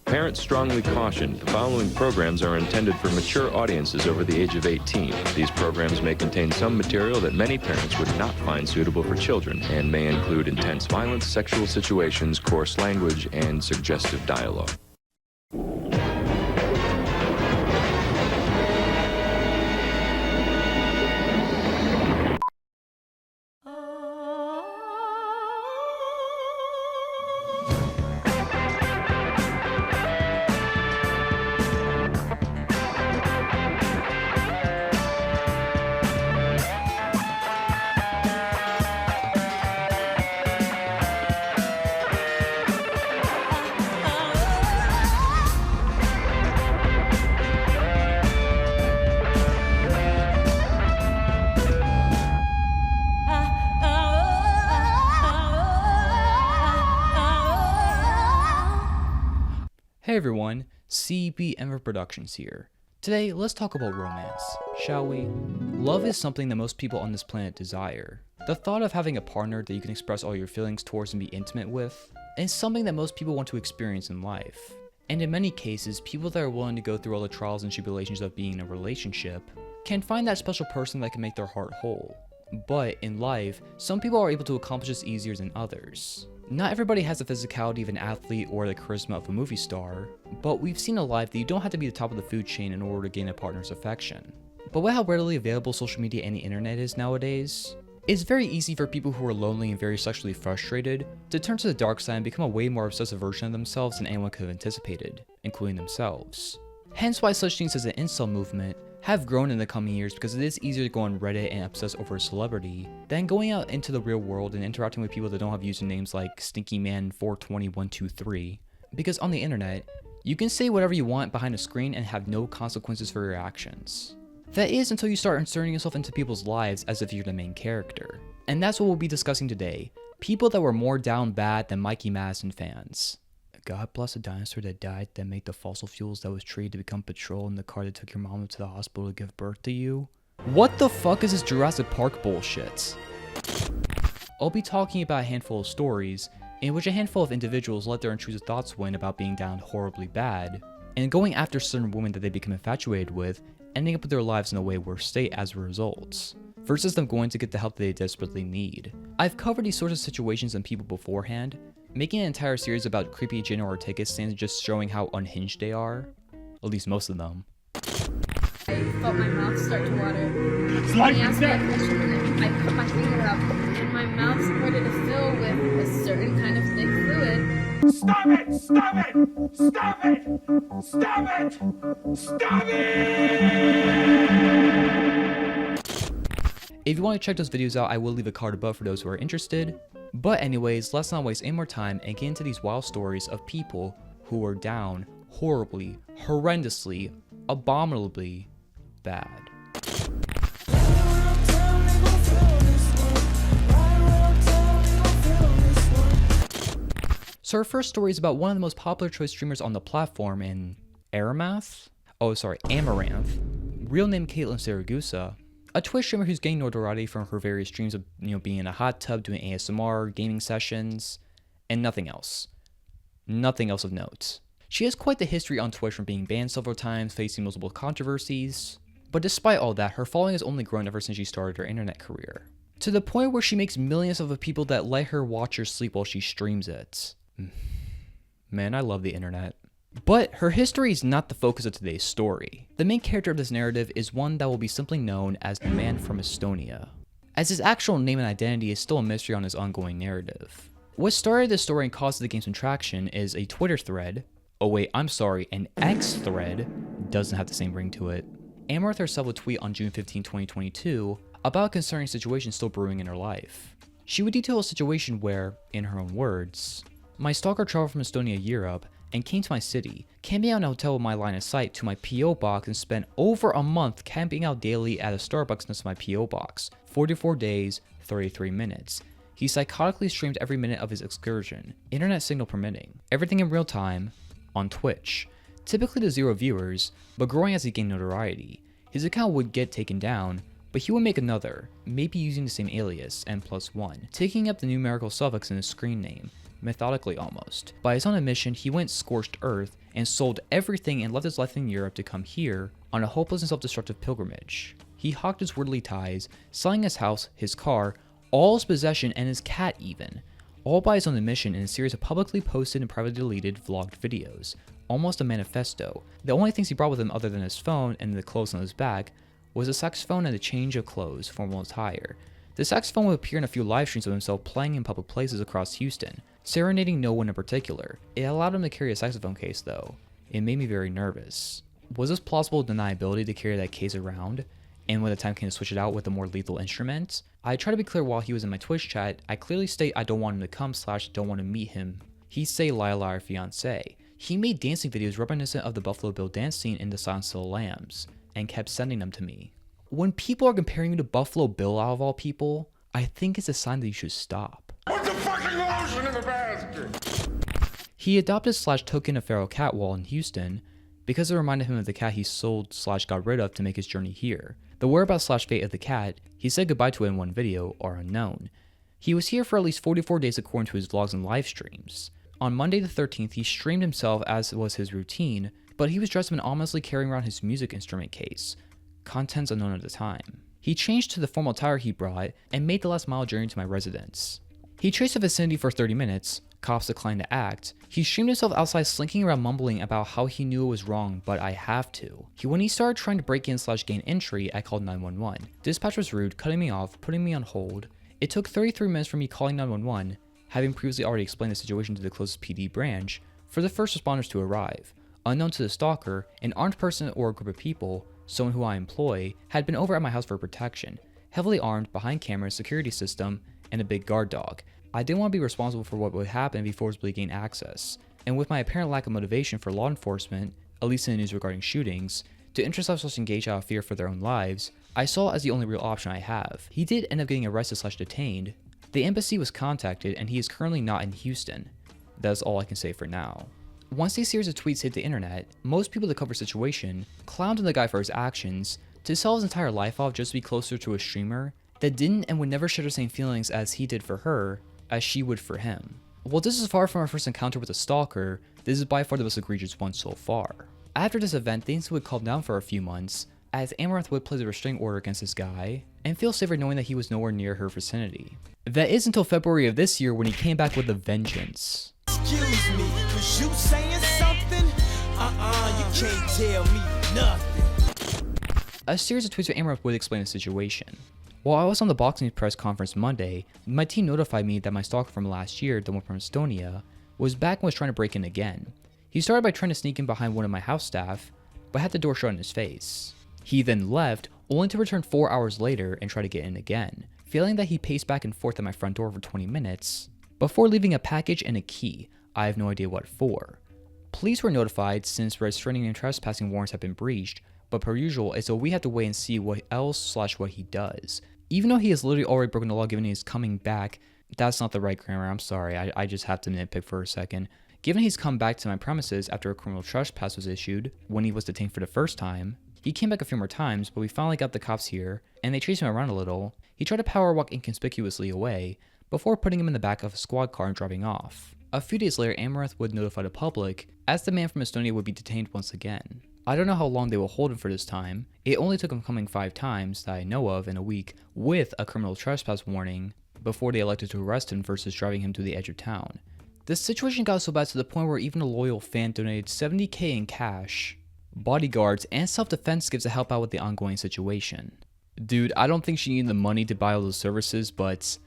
Parents strongly caution the following programs are intended for mature audiences over the age of 18. These programs may contain some material that many parents would not find suitable for children and may include intense violence, sexual situations, coarse language, and suggestive dialogue. Hey everyone, CBM Productions here. Today, let's talk about romance, shall we? Love is something that most people on this planet desire. The thought of having a partner that you can express all your feelings towards and be intimate with is something that most people want to experience in life. And in many cases, people that are willing to go through all the trials and tribulations of being in a relationship can find that special person that can make their heart whole. But in life, some people are able to accomplish this easier than others. Not everybody has the physicality of an athlete or the charisma of a movie star, but we've seen in life that you don't have to be the top of the food chain in order to gain a partner's affection. But with how readily available social media and the internet is nowadays, it's very easy for people who are lonely and very sexually frustrated to turn to the dark side and become a way more obsessive version of themselves than anyone could have anticipated, including themselves. Hence why such things as the incel movement have grown in the coming years, because it is easier to go on Reddit and obsess over a celebrity than going out into the real world and interacting with people that don't have usernames like StinkyMan420-123. Because on the internet, you can say whatever you want behind a screen and have no consequences for your actions. That is until you start inserting yourself into people's lives as if you're the main character. And that's what we'll be discussing today. People that were more down bad than Mikey Madison fans. God bless a dinosaur that died that made the fossil fuels that was treated to become petrol in the car that took your mama to the hospital to give birth to you. What the fuck is this Jurassic Park bullshit? I'll be talking about a handful of stories in which a handful of individuals let their intrusive thoughts win about being down horribly bad, and going after certain women that they become infatuated with, ending up with their lives in a way worse state as a result, versus them going to get the help that they desperately need. I've covered these sorts of situations and people beforehand. Making an entire series about creepy JENNA or ORTEGA stands just showing how unhinged they are. At least most of them. I felt my mouth start to water. It's like he asked me a question and I put my finger up and my mouth started to fill with a certain kind of thick fluid. Stop it! Stop it! Stop it! Stop it! Stop it! If you want to check those videos out, I will leave a card above for those who are interested. But anyways, let's not waste any more time and get into these wild stories of people who are down horribly, horrendously, abominably bad. So our first story is about one of the most popular Twitch streamers on the platform in AMOURANTH, real name Caitlin Saragusa. A Twitch streamer who's gained notoriety from her various streams of, being in a hot tub, doing ASMR, gaming sessions, and nothing else. Nothing else of note. She has quite the history on Twitch from being banned several times, facing multiple controversies, but despite all that, her following has only grown ever since she started her internet career. To the point where she makes millions of the people that let her watch her sleep while she streams it. Man, I love the internet. But her history is not the focus of today's story. The main character of this narrative is one that will be simply known as the man from Estonia, as his actual name and identity is still a mystery on his ongoing narrative. What started this story and caused the game's contraction is a Twitter thread. Oh wait, I'm sorry, an X thread doesn't have the same ring to it. AMOURANTH herself would tweet on June 15, 2022 about a concerning situation still brewing in her life. She would detail a situation where, in her own words, my stalker traveled from Estonia, Europe, and came to my city, camping out in a hotel with my line of sight to my P.O. box and spent over a month camping out daily at a Starbucks next to my P.O. box, 44 days, 33 minutes. He psychotically streamed every minute of his excursion, internet signal permitting, everything in real time, on Twitch, typically to 0 viewers, but growing as he gained notoriety. His account would get taken down, but he would make another, maybe using the same alias, N+1, taking up the numerical suffix in his screen name, methodically almost. By his own admission, he went scorched earth and sold everything and left his life in Europe to come here on a hopeless and self-destructive pilgrimage. He hawked his worldly ties, selling his house, his car, all his possession, and his cat even, all by his own admission in a series of publicly posted and privately deleted vlogged videos, almost a manifesto. The only things he brought with him other than his phone and the clothes on his back was a saxophone and a change of clothes, formal attire. The saxophone would appear in a few live streams of himself playing in public places across Houston, serenading no one in particular. It allowed him to carry a saxophone case though. It made me very nervous. Was this plausible deniability to carry that case around, and when the time came to switch it out with a more lethal instrument? I try to be clear while he was in my Twitch chat, I clearly state I don't want him to come / don't want to meet him. He say Lila, our fiancé. He made dancing videos reminiscent of the Buffalo Bill dance scene in The Silence of the Lambs, and kept sending them to me. When people are comparing you to Buffalo Bill out of all people, I think it's a sign that you should stop. Put the fucking lotion in the basket! He adopted / took in a feral cat while in Houston because it reminded him of the cat he sold / got rid of to make his journey here. The whereabouts / fate of the cat he said goodbye to in one video are unknown. He was here for at least 44 days according to his vlogs and live streams. On Monday the 13th, he streamed himself as was his routine, but he was dressed up and ominously carrying around his music instrument case. Contents unknown at the time. He changed to the formal attire he brought and made the last mile journey to my residence. He traced the vicinity for 30 minutes, cops declined to act. He streamed himself outside slinking around mumbling about how he knew it was wrong, but I have to. When he started trying to break in / gain entry, I called 911. Dispatch was rude, cutting me off, putting me on hold. It took 33 minutes for me calling 911, having previously already explained the situation to the closest PD branch, for the first responders to arrive. Unknown to the stalker, an armed person or a group of people, someone who I employ, had been over at my house for protection, heavily armed, behind cameras, security system, and a big guard dog. I didn't want to be responsible for what would happen if he forcibly gained access, and with my apparent lack of motivation for law enforcement, at least in the news regarding shootings, to interest / engage out of fear for their own lives, I saw it as the only real option I have. He did end up getting arrested / detained. The embassy was contacted and he is currently not in Houston. That is all I can say for now. Once these series of tweets hit the internet, most people that cover the situation clowned on the guy for his actions, to sell his entire life off just to be closer to a streamer that didn't and would never share the same feelings as he did for her as she would for him. While this is far from our first encounter with a stalker, this is by far the most egregious one so far. After this event, things would calm down for a few months, as AMOURANTH would place a restraining order against this guy, and feel safer knowing that he was nowhere near her vicinity. That is until February of this year when he came back with a vengeance. Excuse me, was you saying something? You can't tell me nothing. A series of tweets from AMOURANTH would explain the situation. While I was on the boxing press conference Monday, my team notified me that my stalker from last year, the one from Estonia, was back and was trying to break in again. He started by trying to sneak in behind one of my house staff, but had the door shut in his face. He then left, only to return 4 hours later and try to get in again, feeling that he paced back and forth at my front door for 20 minutes, before leaving a package and a key. I have no idea what for. Police were notified since restraining and trespassing warrants have been breached, but per usual, it's so we have to wait and see what else / what he does. Even though he has literally already broken the law given he is coming back, that's not the right grammar, I'm sorry, I just have to nitpick for a second. Given he's come back to my premises after a criminal trespass was issued when he was detained for the first time, he came back a few more times, but we finally got the cops here, and they chased him around a little. He tried to power walk inconspicuously away, before putting him in the back of a squad car and driving off. A few days later, AMOURANTH would notify the public, as the man from Estonia would be detained once again. I don't know how long they will hold him for this time. It only took him coming 5 times that I know of in a week with a criminal trespass warning before they elected to arrest him versus driving him to the edge of town. The situation got so bad to the point where even a loyal fan donated $70,000 in cash, bodyguards, and self-defense gifts to help out with the ongoing situation. Dude, I don't think she needed the money to buy all those services, but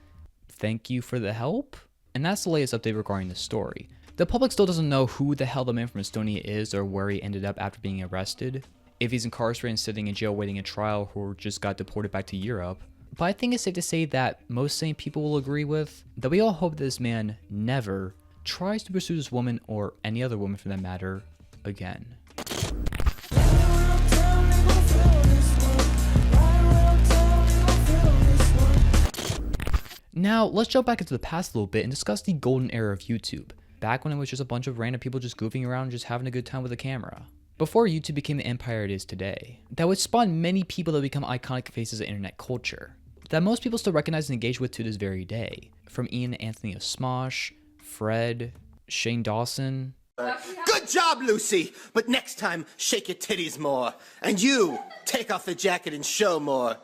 thank you for the help? And that's the latest update regarding the story. The public still doesn't know who the hell the man from Estonia is or where he ended up after being arrested, if he's incarcerated and sitting in jail waiting a trial or just got deported back to Europe. But I think it's safe to say that most sane people will agree with that we all hope this man never tries to pursue this woman, or any other woman for that matter, again. Now, let's jump back into the past a little bit and discuss the golden era of YouTube, back when it was just a bunch of random people just goofing around and just having a good time with a camera. Before YouTube became the empire it is today, that would spawn many people that become iconic faces of internet culture, that most people still recognize and engage with to this very day, from Ian and Anthony of Smosh, Fred, Shane Dawson. Good job, Lucy! But next time, shake your titties more. And you, take off the jacket and show more.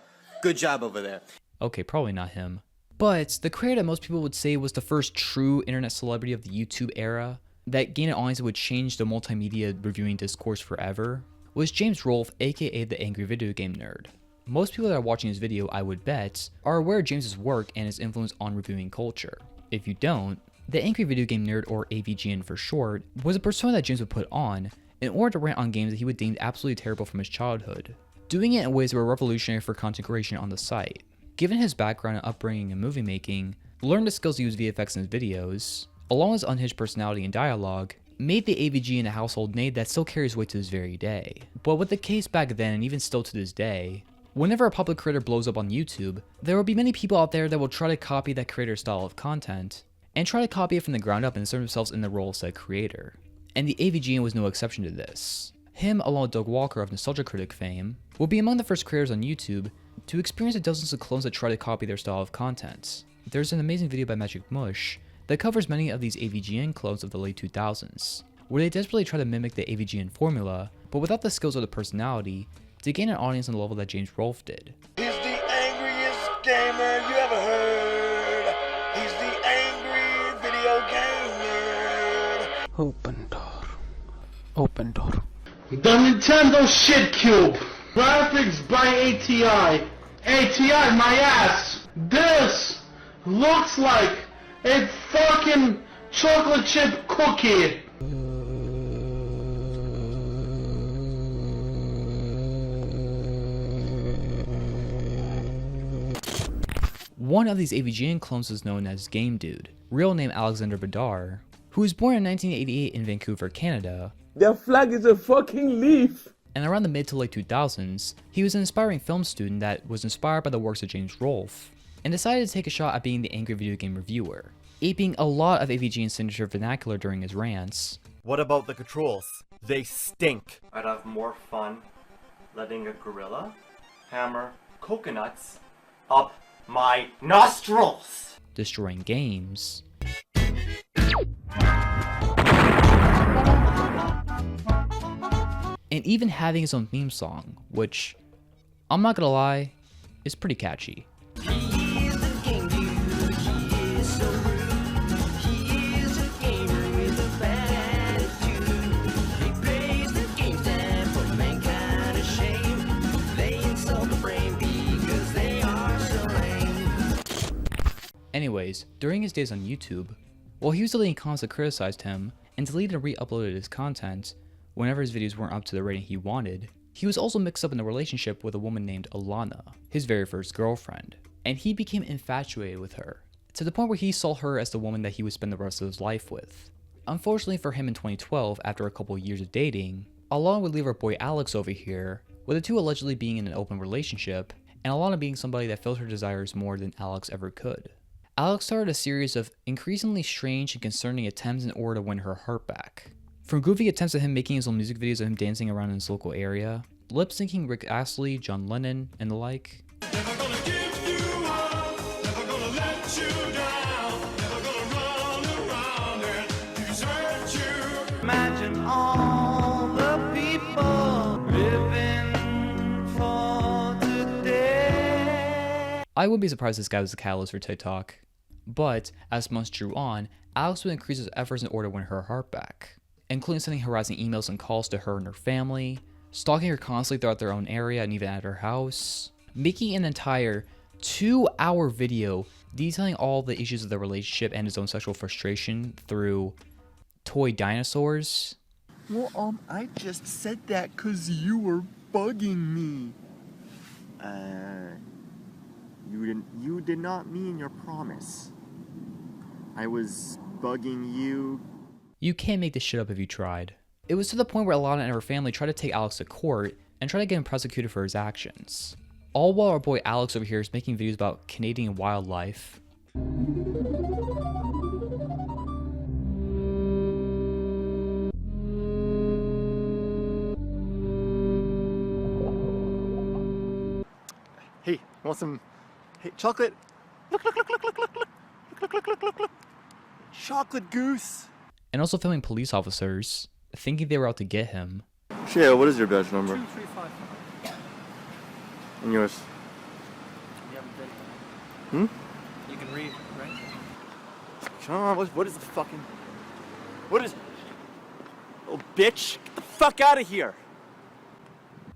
Good job over there. Okay, probably not him. But the creator that most people would say was the first true internet celebrity of the YouTube era, that gained an audience that would change the multimedia reviewing discourse forever, was James Rolfe, aka the Angry Video Game Nerd. Most people that are watching this video, I would bet, are aware of James's work and his influence on reviewing culture. If you don't, the Angry Video Game Nerd, or AVGN for short, was a persona that James would put on in order to rant on games that he would deem absolutely terrible from his childhood, doing it in ways that were revolutionary for content creation on the site. Given his background and upbringing in movie making, learned the skills to use VFX in his videos, along with his unhinged personality and dialogue, made the AVGN a household name that still carries weight to this very day. But with the case back then, and even still to this day, whenever a public creator blows up on YouTube, there will be many people out there that will try to copy that creator's style of content, and try to copy it from the ground up and insert themselves in the role of said creator. And the AVGN was no exception to this. Him, along with Doug Walker of Nostalgia Critic fame, will be among the first creators on YouTube to experience the dozens of clones that try to copy their style of content. There's an amazing video by Magic Mush that covers many of these AVGN clones of the late 2000s, where they desperately try to mimic the AVGN formula, but without the skills or the personality, to gain an audience on the level that James Rolfe did. He's the angriest gamer you ever heard. He's the angry video game nerd. Open door. Open door. The Nintendo Shit Cube. Graphics by ATI. ATI, my ass. This looks like a fucking chocolate chip cookie. One of these AVGN clones is known as GameDude, real name Alexander Bedard, who was born in 1988 in Vancouver, Canada. Their flag is a fucking leaf. And around the mid to late 2000s, he was an aspiring film student that was inspired by the works of James Rolfe, and decided to take a shot at being the angry video game reviewer, aping a lot of AVGN's signature vernacular during his rants. What about the controls? They stink. I'd have more fun letting a gorilla hammer coconuts up my nostrils. Destroying games. And even having his own theme song, which, I'm not gonna lie, is pretty catchy. Anyways, during his days on YouTube, while he was deleting comments that criticized him, and deleted and re-uploaded his content whenever his videos weren't up to the rating he wanted, he was also mixed up in a relationship with a woman named Alana, his very first girlfriend, and he became infatuated with her, to the point where he saw her as the woman that he would spend the rest of his life with. Unfortunately for him in 2012, after a couple years of dating, Alana would leave our boy Alex over here, with the two allegedly being in an open relationship, and Alana being somebody that filled her desires more than Alex ever could. Alex started a series of increasingly strange and concerning attempts in order to win her heart back. From goofy attempts at him making his own music videos of him dancing around in his local area, lip-syncing Rick Astley, John Lennon, and the like. Never gonna give you up, never gonna let you down, never gonna run around and desert you. Imagine all the people living for today. I wouldn't be surprised this guy was the catalyst for TikTok. But, as months drew on, Alex would increase his efforts in order to win her heart back, including sending harassing emails and calls to her and her family, stalking her constantly throughout their own area and even at her house, making an entire 2-hour video detailing all the issues of the relationship and his own sexual frustration through toy dinosaurs. Well, I just said that 'cause you were bugging me. You did not mean your promise. I was bugging you. You can't make this shit up if you tried. It was to the point where Alana and her family tried to take Alex to court and try to get him prosecuted for his actions. All while our boy Alex over here is making videos about Canadian wildlife. Hey, want some? Hey, chocolate. Look. Chocolate goose. and also filming police officers, thinking they were out to get him. Shea, what is your badge number? 2355. And yours? You haven't been. Hmm? You can read, right? Come on, what is the fucking... What is... Oh, bitch, get the fuck out of here!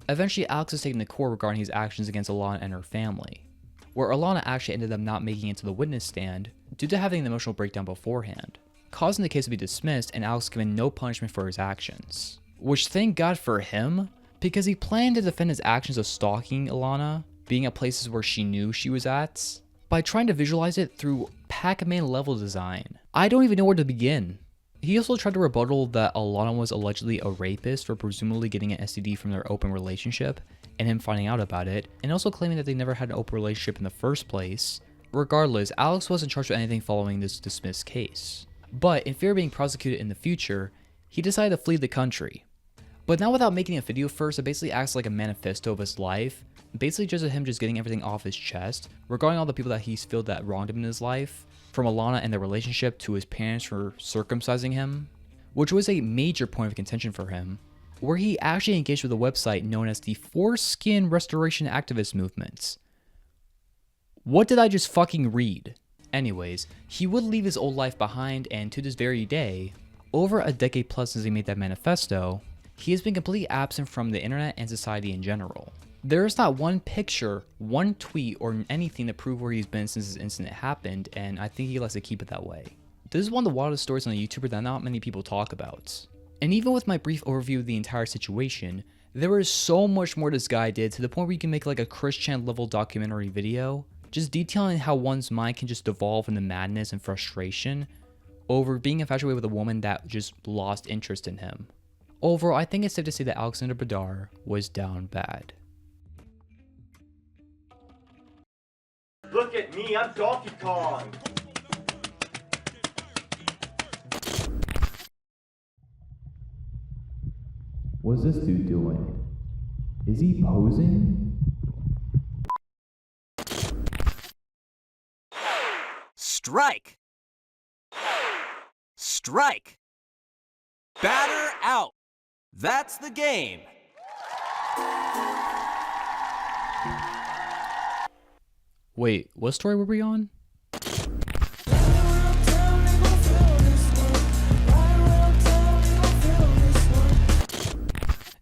Eventually, Alex is taken to court regarding his actions against Alana and her family, where Alana actually ended up not making it to the witness stand due to having an emotional breakdown beforehand, causing the case to be dismissed and Alex given no punishment for his actions. Which, thank God for him, because he planned to defend his actions of stalking Alana, being at places where she knew she was at, by trying to visualize it through Pac-Man level design. I don't even know where to begin. He also tried to rebuttal that Alana was allegedly a rapist for presumably getting an STD from their open relationship and him finding out about it, and also claiming that they never had an open relationship in the first place. Regardless, Alex wasn't charged with anything following this dismissed case. But in fear of being prosecuted in the future, he decided to flee the country. But not without making a video first that basically acts like a manifesto of his life, basically just him just getting everything off his chest regarding all the people that he's felt that wronged him in his life, from Alana and their relationship to his parents for circumcising him, which was a major point of contention for him, where he actually engaged with a website known as the Foreskin Restoration Activist Movement. What did I just fucking read? Anyways, he would leave his old life behind, and to this very day, over a decade plus since he made that manifesto, he has been completely absent from the internet and society in general. There is not one picture, one tweet, or anything to prove where he's been since this incident happened, and I think he likes to keep it that way. This is one of the wildest stories on a YouTuber that not many people talk about. And even with my brief overview of the entire situation, there is so much more this guy did to the point where you can make like a Chris Chan level documentary video, just detailing how one's mind can just devolve into madness and frustration over being infatuated with a woman that just lost interest in him. Overall, I think it's safe to say that Alexander Badar was down bad. Look at me, I'm Donkey Kong! What's this dude doing? Is he posing? Strike! Strike! Batter out! That's the game! Wait, what story were we on?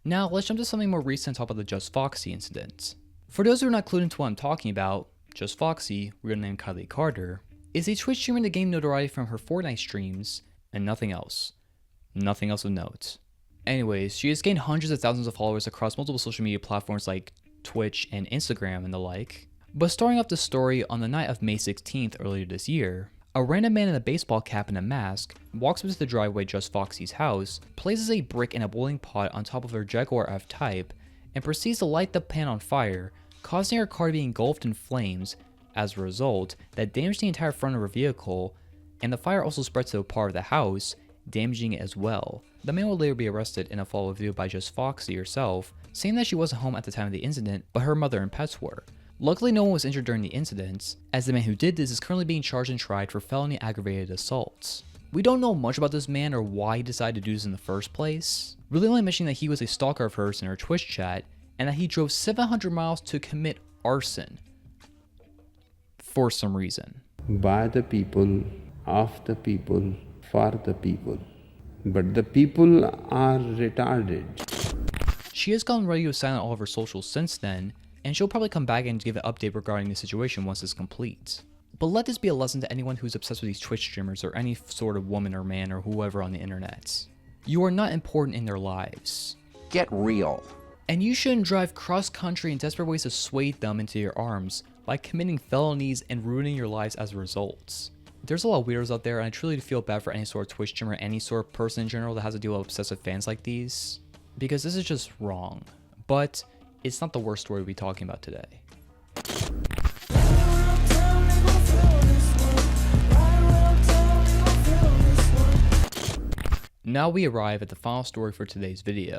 Now, let's jump to something more recent and talk about the JUSTFOXII incident. For those who are not clued into what I'm talking about, JUSTFOXII, real name Kylie Carter, is a Twitch streamer to gain notoriety from her Fortnite streams and nothing else. Nothing else of note. Anyways, she has gained hundreds of thousands of followers across multiple social media platforms like Twitch and Instagram and the like. But starting off the story, on the night of May 16th earlier this year, a random man in a baseball cap and a mask walks up to the driveway of JUSTFOXII's house, places a brick and a boiling pot on top of her Jaguar F-Type, and proceeds to light the pan on fire, causing her car to be engulfed in flames. As a result, that damaged the entire front of her vehicle, and the fire also spread to a part of the house, damaging it as well. The man will later be arrested in a follow-up video by JUSTFOXII herself, saying that she wasn't home at the time of the incident, but her mother and pets were. Luckily, no one was injured during the incident, as the man who did this is currently being charged and tried for felony aggravated assault. We don't know much about this man or why he decided to do this in the first place, really only mentioning that he was a stalker of hers in her Twitch chat, and that he drove 700 miles to commit arson. For some reason. By the people, of the people, for the people. But the people are retarded. She has gone radio silent all of her socials since then, and she'll probably come back and give an update regarding the situation once it's complete. But let this be a lesson to anyone who's obsessed with these Twitch streamers or any sort of woman or man or whoever on the internet. You are not important in their lives. Get real. And you shouldn't drive cross-country in desperate ways to sway them into your arms by committing felonies and ruining your lives as a result. There's a lot of weirdos out there, and I truly feel bad for any sort of Twitch streamer, any sort of person in general that has to deal with obsessive fans like these, because this is just wrong. But it's not the worst story we'll be talking about today. Now we arrive at the final story for today's video,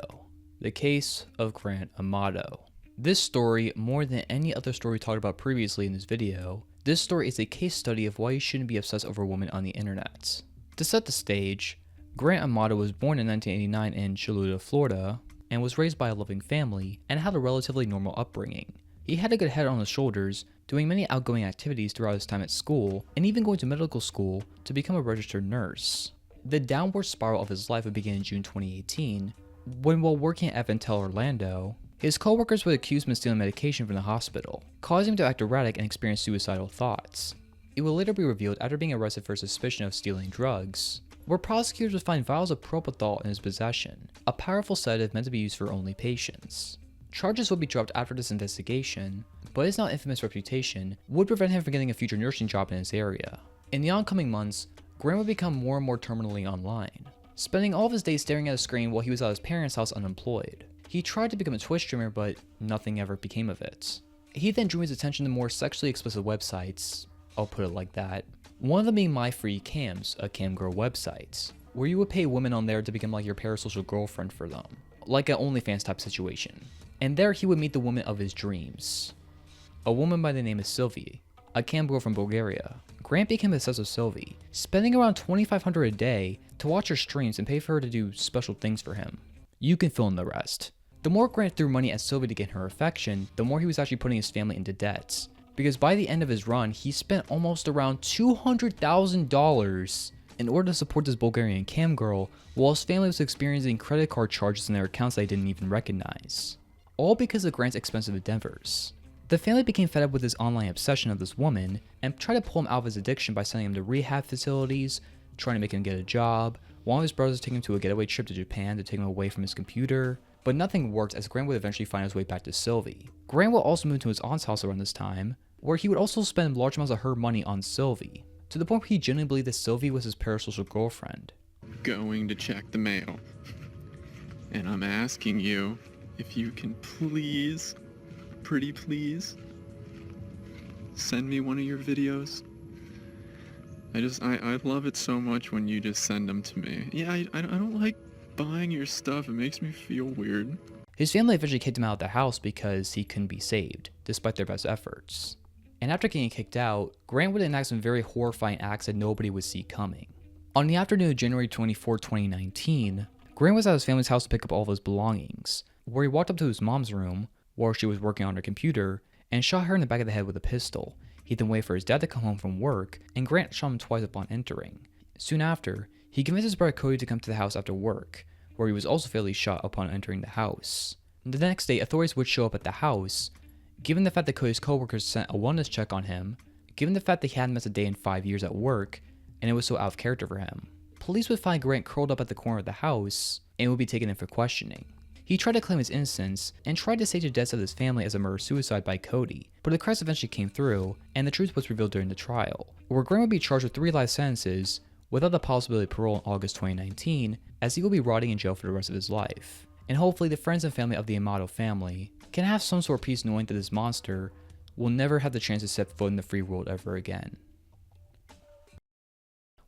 the case of Grant Amato. This story, more than any other story we talked about previously in this video, this story is a case study of why you shouldn't be obsessed over women on the internet. To set the stage, Grant Amato was born in 1989 in Cholula, Florida, and was raised by a loving family and had a relatively normal upbringing. He had a good head on his shoulders, doing many outgoing activities throughout his time at school, and even going to medical school to become a registered nurse. The downward spiral of his life would begin in June 2018, when while working at Aventel Orlando, his coworkers would accuse him of stealing medication from the hospital, causing him to act erratic and experience suicidal thoughts. It would later be revealed after being arrested for suspicion of stealing drugs, where prosecutors would find vials of propofol in his possession, a powerful sedative meant to be used for only patients. Charges would be dropped after this investigation, but his now infamous reputation would prevent him from getting a future nursing job in his area. In the oncoming months, Grant would become more and more terminally online, spending all of his days staring at a screen while he was at his parents' house unemployed. He tried to become a Twitch streamer, but nothing ever became of it. He then drew his attention to more sexually explicit websites, I'll put it like that. One of them being My Free Cams, a camgirl website, where you would pay women on there to become like your parasocial girlfriend for them, like an OnlyFans type situation. And there he would meet the woman of his dreams, a woman by the name of Sylvie, a camgirl from Bulgaria. Grant became obsessed with Sylvie, spending around $2,500 a day to watch her streams and pay for her to do special things for him. You can fill in the rest. The more Grant threw money at Sylvie to gain her affection, the more he was actually putting his family into debt, because by the end of his run, he spent almost around $200,000 in order to support this Bulgarian camgirl, while his family was experiencing credit card charges in their accounts they didn't even recognize. All because of Grant's expensive endeavors. The family became fed up with his online obsession of this woman, and tried to pull him out of his addiction by sending him to rehab facilities, trying to make him get a job, while his brothers took him to a getaway trip to Japan to take him away from his computer. But nothing worked, as Grant would eventually find his way back to Sylvie. Grant would also move to his aunt's house around this time, where he would also spend large amounts of her money on Sylvie, to the point where he genuinely believed that Sylvie was his parasocial girlfriend. Going to check the mail, and I'm asking you if you can please, pretty please, send me one of your videos. I love it so much when you just send them to me. Yeah, I don't like buying your stuff. It makes me feel weird. His family eventually kicked him out of the house because he couldn't be saved, despite their best efforts. And after getting kicked out, Grant would enact some very horrifying acts that nobody would see coming. On the afternoon of January 24, 2019, Grant was at his family's house to pick up all of his belongings, where he walked up to his mom's room, while she was working on her computer, and shot her in the back of the head with a pistol. He then waited for his dad to come home from work, and Grant shot him twice upon entering. Soon after, he convinced his brother Cody to come to the house after work, where he was also fatally shot upon entering the house. The next day, authorities would show up at the house, given the fact that Cody's coworkers sent a wellness check on him, given the fact that he hadn't missed a day in 5 years at work, and it was so out of character for him. Police would find Grant curled up at the corner of the house, and would be taken in for questioning. He tried to claim his innocence, and tried to stage the deaths of his family as a murder-suicide by Cody, but the cracks eventually came through, and the truth was revealed during the trial, where Grant would be charged with 3 life sentences, without the possibility of parole in August 2019, as he will be rotting in jail for the rest of his life. And hopefully the friends and family of the AMATO family can have some sort of peace knowing that this monster will never have the chance to set foot in the free world ever again.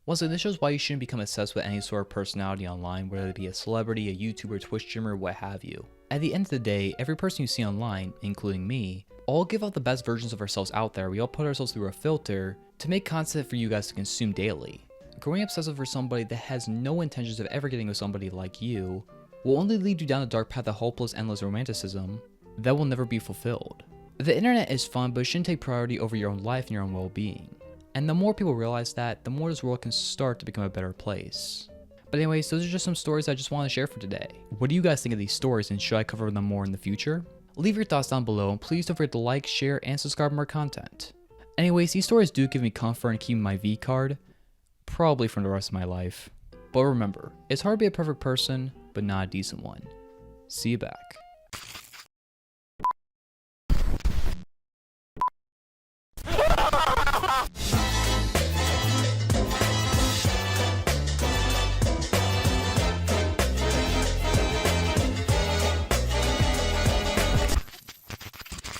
Once again, this shows why you shouldn't become obsessed with any sort of personality online, whether it be a celebrity, a YouTuber, Twitch streamer, what have you. At the end of the day, every person you see online, including me, all give out the best versions of ourselves out there. We all put ourselves through a filter to make content for you guys to consume daily. Growing obsessive for somebody that has no intentions of ever getting with somebody like you will only lead you down a dark path of hopeless, endless romanticism that will never be fulfilled. The internet is fun, but it shouldn't take priority over your own life and your own well-being. And the more people realize that, the more this world can start to become a better place. But anyways, those are just some stories I just want to share for today. What do you guys think of these stories, and should I cover them more in the future? Leave your thoughts down below, and please don't forget to like, share, and subscribe for more content. Anyways, these stories do give me comfort and keep my V card, probably for the rest of my life. But remember, it's hard to be a perfect person, but not a decent one. See you back.